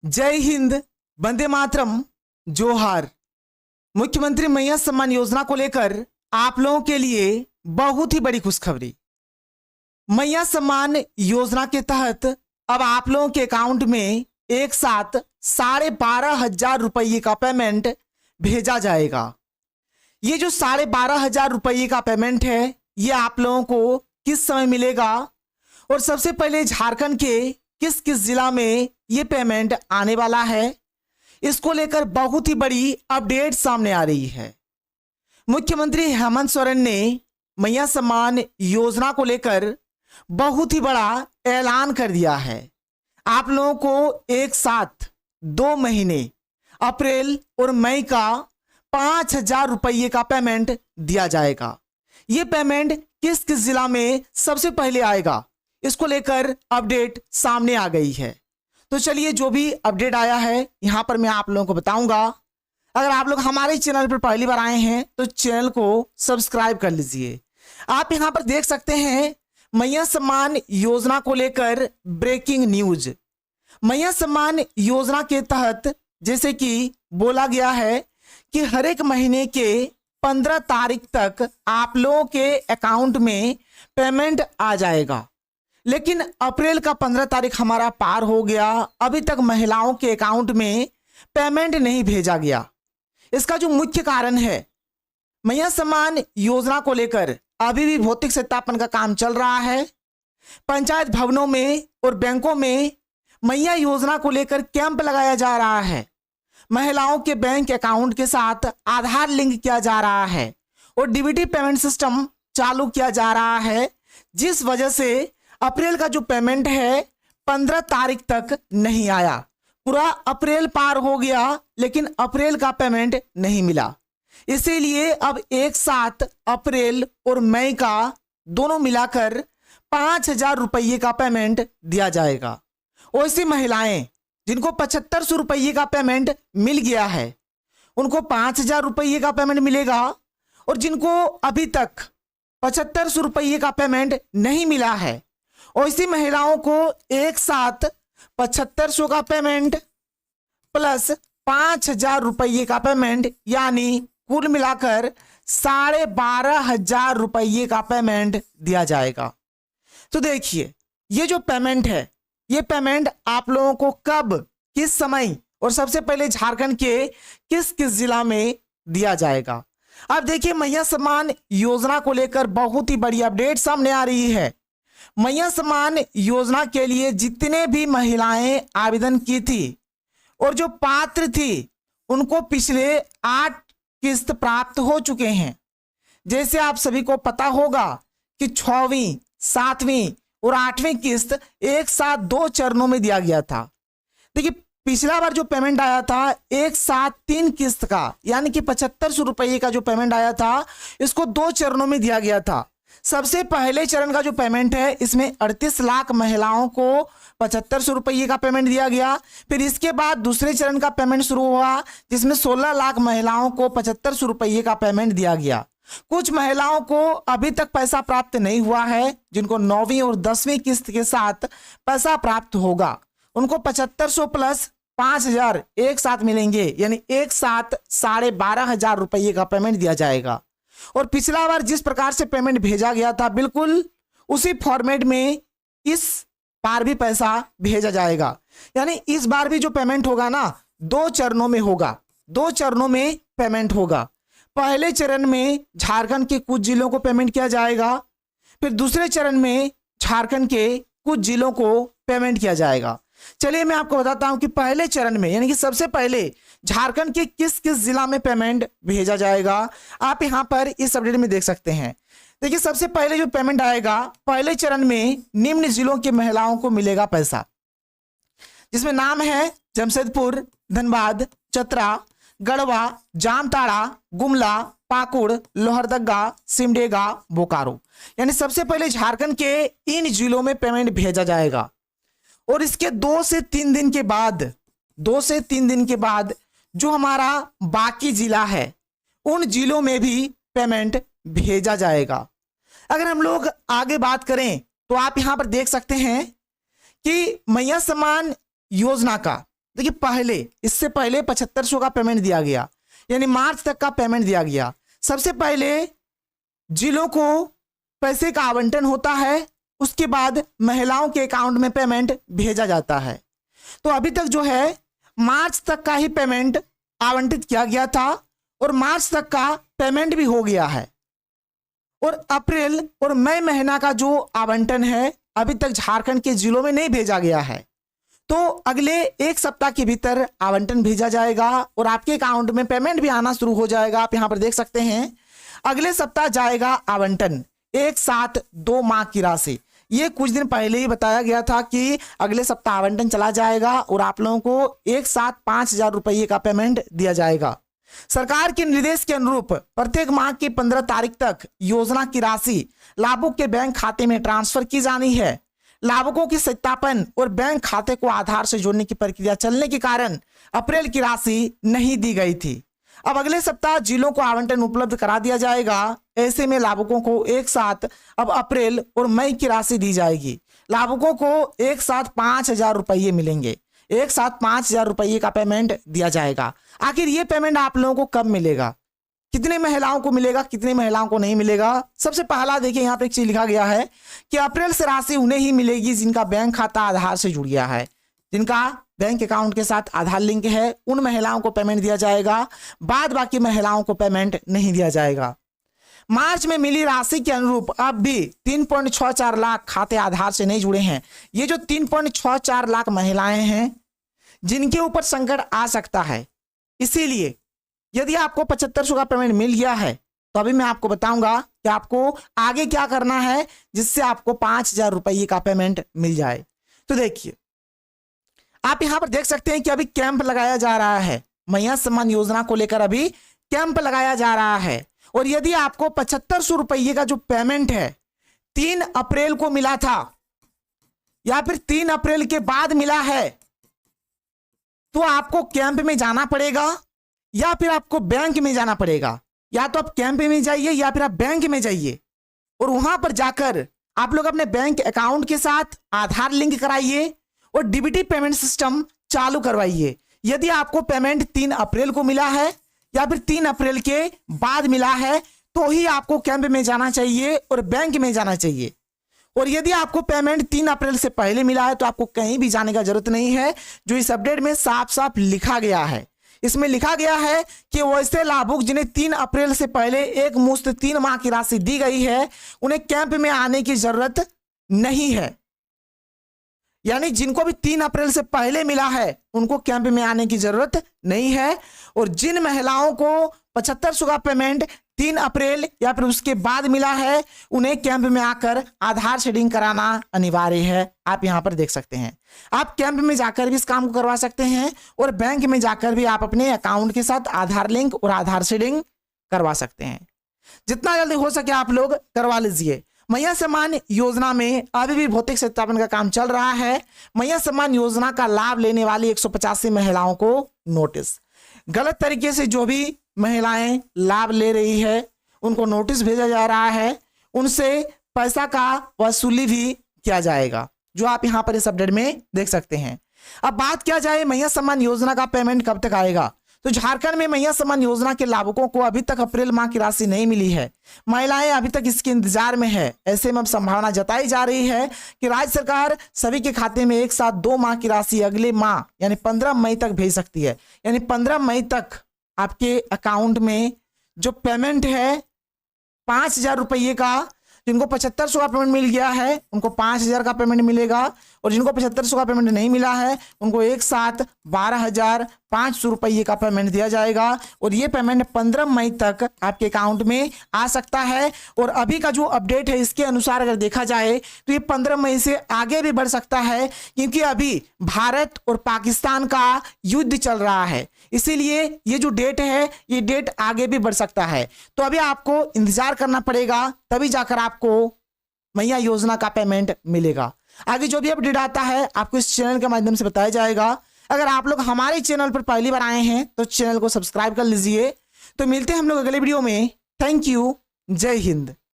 जय हिंद, वंदे मातरम, जोहार। मुख्यमंत्री मैया सम्मान योजना को लेकर आप लोगों के लिए बहुत ही बड़ी खुशखबरी। मैया सम्मान योजना के तहत अब आप लोगों के अकाउंट में एक साथ 12,500 रुपये का पेमेंट भेजा जाएगा। ये जो 12,500 रुपये का पेमेंट है, ये आप लोगों को किस समय मिलेगा और सबसे पहले झारखंड के किस किस जिला में ये पेमेंट आने वाला है, इसको लेकर बहुत ही बड़ी अपडेट सामने आ रही है। मुख्यमंत्री हेमंत सोरेन ने मैया सम्मान योजना को लेकर बहुत ही बड़ा ऐलान कर दिया है। आप लोगों को एक साथ 2 महीने अप्रैल और मई का 5,000 रुपये का पेमेंट दिया जाएगा। ये पेमेंट किस किस जिला में सबसे पहले आएगा, इसको लेकर अपडेट सामने आ गई है। तो चलिए, जो भी अपडेट आया है यहां पर मैं आप लोगों को बताऊंगा। अगर आप लोग हमारे चैनल पर पहली बार आए हैं तो चैनल को सब्सक्राइब कर लीजिए। आप यहां पर देख सकते हैं मैया सम्मान योजना को लेकर ब्रेकिंग न्यूज। मैया सम्मान योजना के तहत जैसे कि बोला गया है कि हर एक महीने के 15 तारीख तक आप लोगों के अकाउंट में पेमेंट आ जाएगा। लेकिन अप्रैल का 15 तारीख हमारा पार हो गया, अभी तक महिलाओं के अकाउंट में पेमेंट नहीं भेजा गया। इसका जो मुख्य कारण है, मैया सम्मान योजना को लेकर अभी भी भौतिक सत्यापन का काम चल रहा है। पंचायत भवनों में और बैंकों में मैया योजना को लेकर कैंप लगाया जा रहा है। महिलाओं के बैंक अकाउंट के साथ आधार लिंक किया जा रहा है और डीबीटी पेमेंट सिस्टम चालू किया जा रहा है, जिस वजह से अप्रैल का जो पेमेंट है 15 तारीख तक नहीं आया। पूरा अप्रैल पार हो गया लेकिन अप्रैल का पेमेंट नहीं मिला। इसीलिए अब एक साथ अप्रैल और मई का दोनों मिलाकर 5,000 रुपये का पेमेंट दिया जाएगा। और ऐसी महिलाएं जिनको 7,500 रुपये का पेमेंट मिल गया है, उनको 5,000 रुपये का पेमेंट मिलेगा। और जिनको अभी तक 7,500 रुपये का पेमेंट नहीं मिला है, और इसी महिलाओं को एक साथ 7,500 का पेमेंट प्लस 5,000 रुपये का पेमेंट, यानी कुल मिलाकर 12,500 रुपये का पेमेंट दिया जाएगा। तो देखिए, ये जो पेमेंट है, ये पेमेंट आप लोगों को कब, किस समय और सबसे पहले झारखंड के किस किस जिला में दिया जाएगा। अब देखिए, मैया सम्मान योजना को लेकर बहुत ही बड़ी अपडेट सामने आ रही है। मैया सम्मान योजना के लिए जितने भी महिलाएं आवेदन की थी और जो पात्र थी, उनको पिछले 8 किस्त प्राप्त हो चुके हैं। जैसे आप सभी को पता होगा कि 6वीं, 7वीं और 8वीं किस्त एक साथ 2 चरणों में दिया गया था। देखिए, पिछला बार जो पेमेंट आया था एक साथ 3 किस्त का, यानी कि 7,500 रुपये का जो पेमेंट आया था, इसको 2 चरणों में दिया गया था। सबसे पहले चरण का जो पेमेंट है, इसमें 38 लाख महिलाओं को 7,500 रुपये का पेमेंट दिया गया। फिर इसके बाद दूसरे चरण का पेमेंट शुरू हुआ, जिसमें 16 लाख महिलाओं को 7,500 रुपये का पेमेंट दिया गया। कुछ महिलाओं को अभी तक पैसा प्राप्त नहीं हुआ है, जिनको 9वीं और 10वीं किस्त के साथ पैसा प्राप्त होगा, उनको 7,500 प्लस 5,000 एक साथ मिलेंगे, यानी एक साथ 12,500 रुपये का पेमेंट दिया जाएगा। और पिछला बार जिस प्रकार से पेमेंट भेजा गया था, बिल्कुल उसी फॉर्मेट में इस बार भी पैसा भेजा जाएगा। यानी इस बार भी जो पेमेंट होगा ना, 2 चरणों में होगा। 2 चरणों में पेमेंट होगा। पहले चरण में झारखंड के कुछ जिलों को पेमेंट किया जाएगा, फिर दूसरे चरण में झारखंड के कुछ जिलों को पेमेंट किया जाएगा। चलिए, मैं आपको बताता हूं कि पहले चरण में, यानी कि सबसे पहले झारखंड के किस किस जिला में पेमेंट भेजा जाएगा। आप यहां पर इस अपडेट में देख सकते हैं। देखिए, सबसे पहले जो पेमेंट आएगा, पहले चरण में निम्न जिलों की महिलाओं को मिलेगा पैसा, जिसमें नाम है जमशेदपुर, धनबाद, चतरा, गढ़वा, जामताड़ा, गुमला, पाकुड़, लोहरदगा, सिमडेगा, बोकारो। यानी सबसे पहले झारखंड के इन जिलों में पेमेंट भेजा जाएगा। और इसके 2 से 3 दिन के बाद, 2 से 3 दिन के बाद जो हमारा बाकी जिला है, उन जिलों में भी पेमेंट भेजा जाएगा। अगर हम लोग आगे बात करें तो आप यहां पर देख सकते हैं कि मैया सम्मान योजना का देखिए पहले, इससे पहले 7500 का पेमेंट दिया गया, यानी मार्च तक का पेमेंट दिया गया। सबसे पहले जिलों को पैसे का आवंटन होता है, उसके बाद महिलाओं के अकाउंट में पेमेंट भेजा जाता है। तो अभी तक जो है मार्च तक का ही पेमेंट आवंटित किया गया था और मार्च तक का पेमेंट भी हो गया है, और अप्रैल और मई महीना का जो आवंटन है अभी तक झारखंड के जिलों में नहीं भेजा गया है। तो अगले एक सप्ताह के भीतर आवंटन भेजा जाएगा और आपके अकाउंट में पेमेंट भी आना शुरू हो जाएगा। आप यहां पर देख सकते हैं अगले सप्ताह जाएगा आवंटन, एक साथ 2 माह की राशि। ये कुछ दिन पहले ही बताया गया था कि अगले सप्ताह आवंटन चला जाएगा और आप लोगों को एक साथ 5000 रुपये का पेमेंट दिया जाएगा। सरकार के निर्देश के अनुरूप प्रत्येक माह की 15 तारीख तक योजना की राशि लाभुक के बैंक खाते में ट्रांसफर की जानी है। लाभुकों की सत्यापन और बैंक खाते को आधार से जोड़ने की प्रक्रिया चलने के कारण अप्रैल की राशि नहीं दी गई थी। अब अगले सप्ताह जिलों को आवंटन उपलब्ध करा दिया जाएगा। ऐसे में लाभुकों को एक साथ अब अप्रैल और मई की राशि दी जाएगी। लाभुकों को एक साथ 5000 रुपये मिलेंगे, एक साथ 5000 रुपये का पेमेंट दिया जाएगा। आखिर ये पेमेंट आप लोगों को कब मिलेगा, कितने महिलाओं को मिलेगा, कितने महिलाओं को नहीं मिलेगा? सबसे पहला देखिए यहाँ पे एक चीज लिखा गया है कि अप्रैल से राशि उन्हें ही मिलेगी जिनका बैंक खाता आधार से जुड़ गया है, जिनका बैंक अकाउंट के साथ आधार लिंक है, उन महिलाओं को पेमेंट दिया जाएगा। बाद बाकी महिलाओं को पेमेंट नहीं दिया जाएगा। मार्च में मिली राशि के अनुरूप अब भी 3.64 लाख खाते आधार से नहीं जुड़े हैं। ये जो 3.64 लाख महिलाएं हैं जिनके ऊपर संकट आ सकता है, इसीलिए यदि आपको 7500 का पेमेंट मिल गया है तो अभी मैं आपको बताऊंगा कि आपको आगे क्या करना है जिससे आपको 5000 रुपये का पेमेंट मिल जाए। तो देखिए आप यहां पर देख सकते हैं कि अभी कैंप लगाया जा रहा है, मैया सम्मान योजना को लेकर अभी कैंप लगाया जा रहा है। और यदि आपको 7500 रुपये का जो पेमेंट है 3 अप्रैल को मिला था या फिर 3 अप्रैल के बाद मिला है, तो आपको कैंप में जाना पड़ेगा या फिर आपको बैंक में जाना पड़ेगा। या तो आप कैंप में जाइए या फिर आप बैंक में जाइए और वहां पर जाकर आप लोग अपने बैंक अकाउंट के साथ आधार लिंक कराइए और डीबीटी पेमेंट सिस्टम चालू करवाइए। यदि आपको पेमेंट 3 अप्रैल को मिला है या फिर 3 अप्रैल के बाद मिला है तो ही आपको कैंप में जाना चाहिए और बैंक में जाना चाहिए। और यदि आपको पेमेंट 3 अप्रैल से पहले मिला है तो आपको कहीं भी जाने का जरूरत नहीं है। जो इस अपडेट में साफ साफ लिखा गया है, इसमें लिखा गया है कि वैसे लाभुक जिन्हें 3 अप्रैल से पहले एक मुश्त 3 माह की राशि दी गई है उन्हें कैंप में आने की जरूरत नहीं है। यानी जिनको भी 3 अप्रैल से पहले मिला है उनको कैंप में आने की जरूरत नहीं है। और जिन महिलाओं को 7500 का पेमेंट 3 अप्रैल या फिर उसके बाद मिला है उन्हें कैंप में आकर आधार शेडिंग कराना अनिवार्य है। आप यहां पर देख सकते हैं, आप कैंप में जाकर भी इस काम को करवा सकते हैं और बैंक में जाकर भी आप अपने अकाउंट के साथ आधार लिंक और आधार शेडिंग करवा सकते हैं। जितना जल्दी हो सके आप लोग करवा लीजिए। मैया सम्मान योजना में अभी भी भौतिक सत्यापन का काम चल रहा है। मैया सम्मान योजना का लाभ लेने वाली 185 महिलाओं को नोटिस, गलत तरीके से जो भी महिलाएं लाभ ले रही है उनको नोटिस भेजा जा रहा है, उनसे पैसा का वसूली भी किया जाएगा, जो आप यहां पर इस अपडेट में देख सकते हैं। अब बात किया जाए मैया सम्मान योजना का पेमेंट कब तक आएगा, तो झारखंड में मैया सम्मान योजना के लाभुकों को अभी तक अप्रैल माह की राशि नहीं मिली है। महिलाएं अभी तक इसके इंतजार में है। ऐसे में अब संभावना जताई जा रही है कि राज्य सरकार सभी के खाते में एक साथ 2 माह की राशि अगले माह यानी 15 मई तक भेज सकती है। यानी 15 मई तक आपके अकाउंट में जो पेमेंट है 5000 रुपये का, जिनको 7500 का पेमेंट मिल गया है उनको 5000 का पेमेंट मिलेगा और जिनको 7500 का पेमेंट नहीं मिला है उनको एक साथ 12500 रुपये का पेमेंट दिया जाएगा। और ये पेमेंट 15 मई तक आपके अकाउंट में आ सकता है। और अभी का जो अपडेट है इसके अनुसार अगर देखा जाए तो ये 15 मई से आगे भी बढ़ सकता है, क्योंकि अभी भारत और पाकिस्तान का युद्ध चल रहा है, इसीलिए ये जो डेट है ये डेट आगे भी बढ़ सकता है। तो अभी आपको इंतजार करना पड़ेगा, तभी जाकर आपको मैया योजना का पेमेंट मिलेगा। आगे जो भी अपडेट आता है आपको इस चैनल के माध्यम से बताया जाएगा। अगर आप लोग हमारे चैनल पर पहली बार आए हैं तो चैनल को सब्सक्राइब कर लीजिए। तो मिलते हैं हम लोग अगले वीडियो में। थैंक यू, जय हिंद।